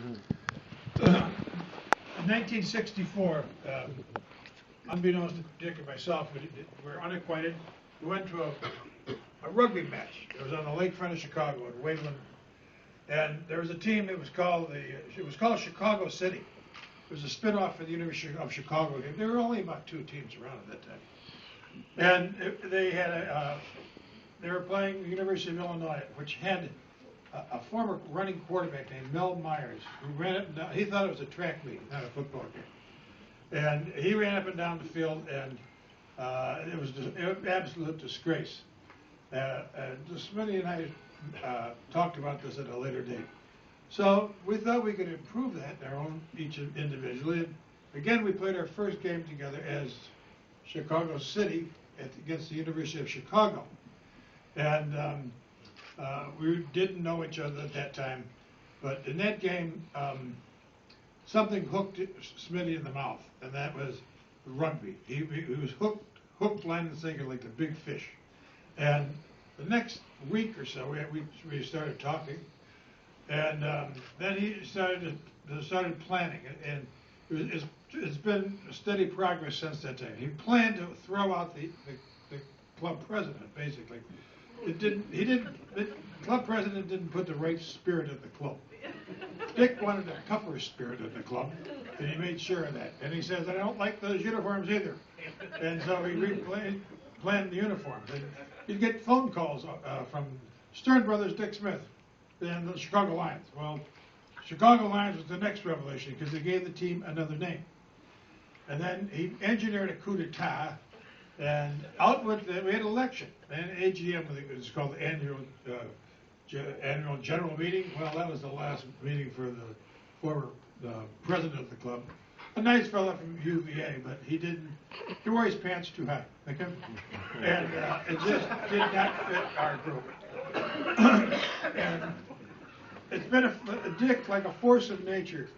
In 1964, unbeknownst to Dick and myself, we were unacquainted. We went to a rugby match. It was on the lakefront of Chicago at Waveland, and there was a team that was called Chicago City. It was a spin-off for the University of Chicago. There were only about 2 teams around at that time, and they were playing the University of Illinois, which had a former running quarterback named Mel Myers, who ran up and down. He thought it was a track meet, not a football game. And he ran up and down the field, and it was an absolute disgrace. Smitty and I talked about this at a later date. So we thought we could improve that in our own, each individually. And again, we played our first game together as Chicago City against the University of Chicago. And we didn't know each other at that time, but in that game, something hooked Smitty in the mouth, and that was rugby. He was hooked, line, and sinker like the big fish. And the next week or so, we started talking, and then he started planning, and it's been steady progress since that time. He planned to throw out the club president, basically. The club president didn't put the right spirit in the club. Dick wanted a tougher spirit in the club, and he made sure of that. And he says, I don't like those uniforms either. And so he planned the uniforms. And you'd get phone calls from Stern Brothers, Dick Smith, and the Chicago Lions. Well, Chicago Lions was the next revelation because they gave the team another name. And then he engineered a coup d'etat. And we had an election, an AGM, it was called the annual general meeting. Well, that was the last meeting for the former president of the club. A nice fellow from UVA, but he wore his pants too high, okay? And it just did not fit our group. And it's been a Dick, like a force of nature,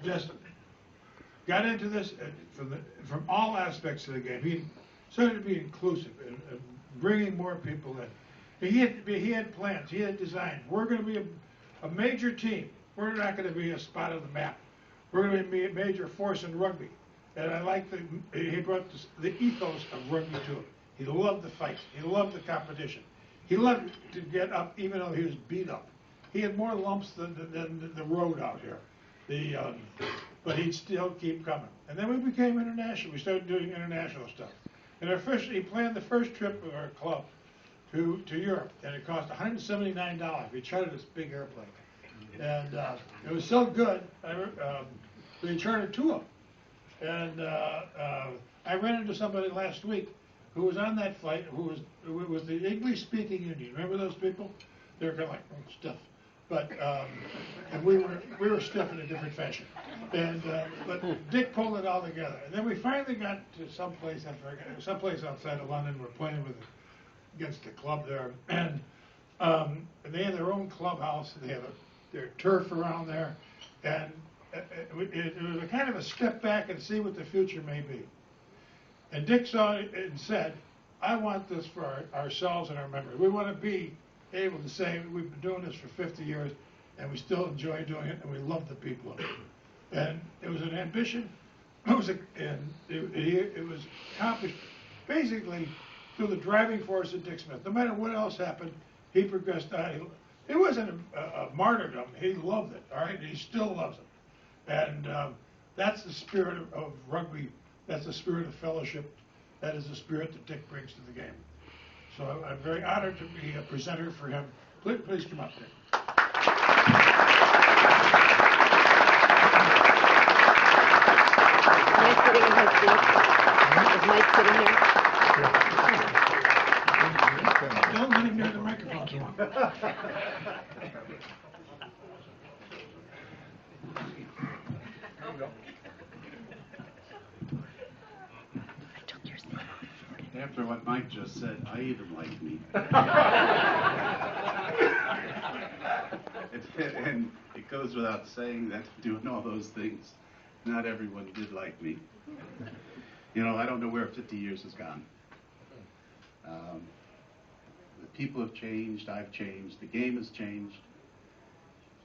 just got into this from all aspects of the game. He started to be inclusive and bringing more people in. He had plans. He had designs. We're going to be a major team. We're not going to be a spot on the map. We're going to be a major force in rugby. And I like he brought the ethos of rugby to him. He loved the fight. He loved the competition. He loved to get up even though he was beat up. He had more lumps than the road out here. But he'd still keep coming. And then we became international. We started doing international stuff. And he planned the first trip of our club to Europe, and it cost $179. We chartered this big airplane. And it was so good, we chartered 2 of them. And I ran into somebody last week who was on that flight, who was the English-speaking Indian. Remember those people? They were kind of like stiff. But and we were stiff in a different fashion. And but Dick pulled it all together. And then we finally got to someplace outside of London. We're playing against the club there, and they had their own clubhouse. They had their turf around there, and it was a kind of a step back and see what the future may be. And Dick saw it and said, I want this for ourselves and our members. We want to be able to say we've been doing this for 50 years and we still enjoy doing it and we love the people of it. And it was an ambition. It was accomplished basically through the driving force of Dick Smith. No matter what else happened, he progressed on. It wasn't a martyrdom. He loved it, all right? And he still loves it. And that's the spirit of rugby. That's the spirit of fellowship. That is the spirit that Dick brings to the game. So I'm very honored to be a presenter for him. Please come up, Dick. Mike sitting in his seat? Is Mike sitting here? Don't let him near the microphone. After what Mike just said, I even like me. And it goes without saying that doing all those things, not everyone did like me. You know, I don't know where 50 years has gone. The people have changed, I've changed, the game has changed.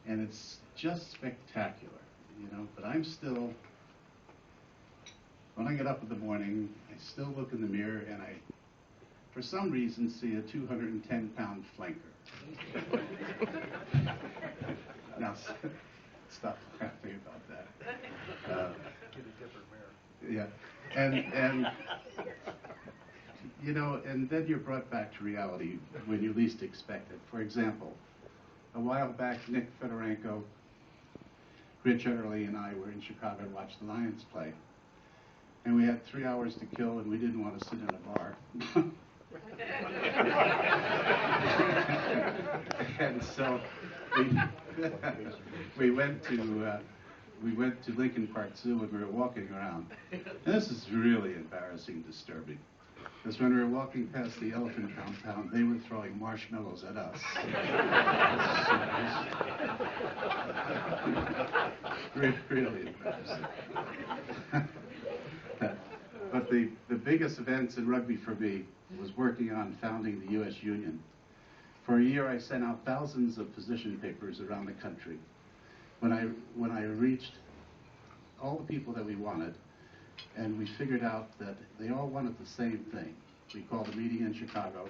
And it's just spectacular, you know, but I'm still, when I get up in the morning, I still look in the mirror and I, for some reason, see a 210-pound flanker. Now, stop laughing about that. Yeah, and you know, and then you're brought back to reality when you least expect it. For example, a while back, Nick Fedorenko, Rich Early, and I were in Chicago to watch the Lions play. And we had 3 hours to kill, and we didn't want to sit in a bar. And so we went to Lincoln Park Zoo, and we were walking around. And this is really embarrassing, disturbing. Because when we were walking past the elephant compound, they were throwing marshmallows at us. Really embarrassing. But the biggest events in rugby for me was working on founding the U.S. Union. For a year, I sent out thousands of position papers around the country. When I reached all the people that we wanted, and we figured out that they all wanted the same thing. We called a meeting in Chicago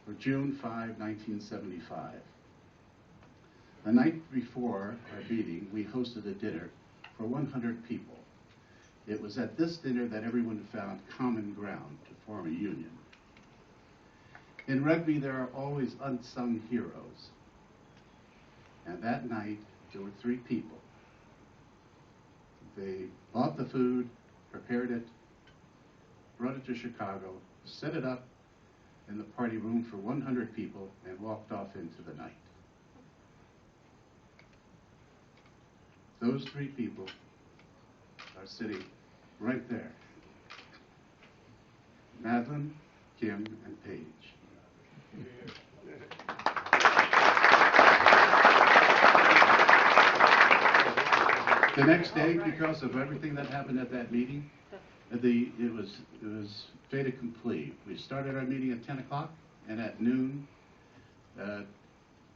for June 5, 1975. The night before our meeting, we hosted a dinner for 100 people. It was at this dinner that everyone found common ground to form a union. In rugby, there are always unsung heroes. And that night, there were 3 people. They bought the food, prepared it, brought it to Chicago, set it up in the party room for 100 people, and walked off into the night. Those 3 people are sitting right there. Madeline, Kim, and Paige. The next day, because of everything that happened at that meeting, it was fait accompli. We started our meeting at 10 o'clock, and at noon,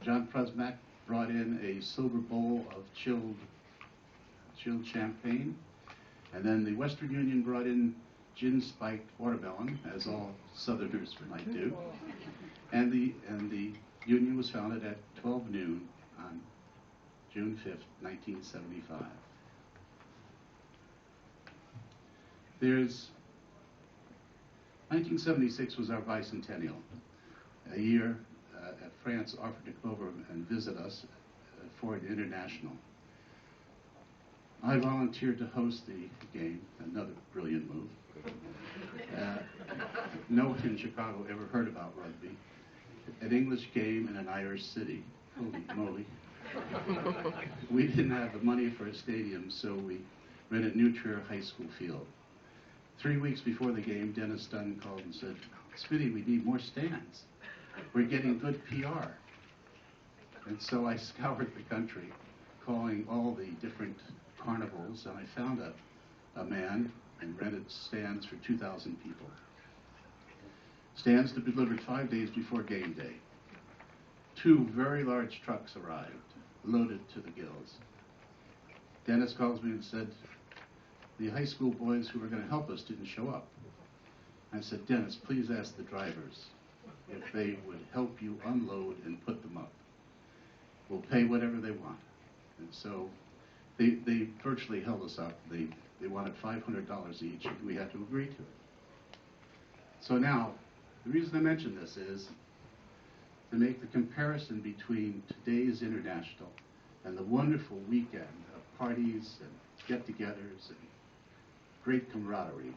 John Prusmack brought in a silver bowl of chilled champagne, and then the Western Union brought in gin-spiked watermelon, as all Southerners might do, and the union was founded at 12 noon on June 5th, 1975. There's 1976 was our bicentennial. A year France offered to come over and visit us for an international. I volunteered to host the game, another brilliant move. No one in Chicago ever heard about rugby. An English game in an Irish city. Holy moly. We didn't have the money for a stadium, so we rented New Trier High School field. 3 weeks before the game, Dennis Dunn called and said, "Smitty, we need more stands. We're getting good PR." And so I scoured the country, calling all the different carnivals, and I found a man and rented stands for 2,000 people. Stands to be delivered 5 days before game day. 2 very large trucks arrived, loaded to the gills. Dennis calls me and said, "The high school boys who were going to help us didn't show up." I said, "Dennis, please ask the drivers if they would help you unload and put them up. We'll pay whatever they want." And so they virtually held us up. They wanted $500 each, and we had to agree to it. So now, the reason I mention this is to make the comparison between today's international and the wonderful weekend of parties and get-togethers and great camaraderie,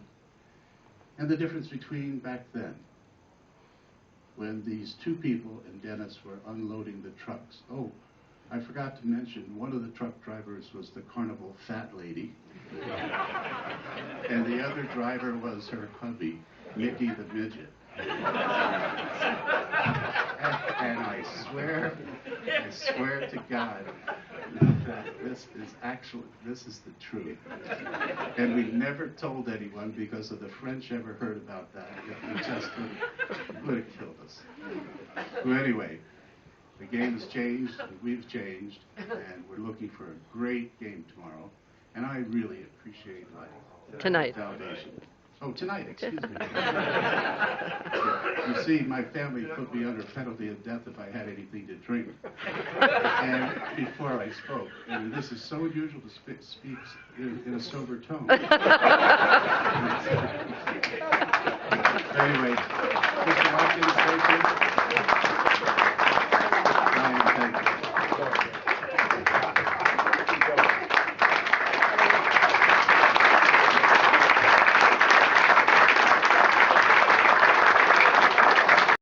and the difference between back then, when these 2 people and Dennis were unloading the trucks. Oh, I forgot to mention, one of the truck drivers was the carnival fat lady, and the other driver was her hubby, Mickey the midget. And I swear to God that this is the truth. And we never told anyone because if the French ever heard about that, it just would have killed us. Well, anyway, The game has changed, and we've changed, and we're looking for a great game tomorrow. And I really appreciate Tonight. validation. Oh, tonight, excuse me. You see, my family put me under penalty of death if I had anything to drink. And before I spoke, and this is so unusual to speak in a sober tone.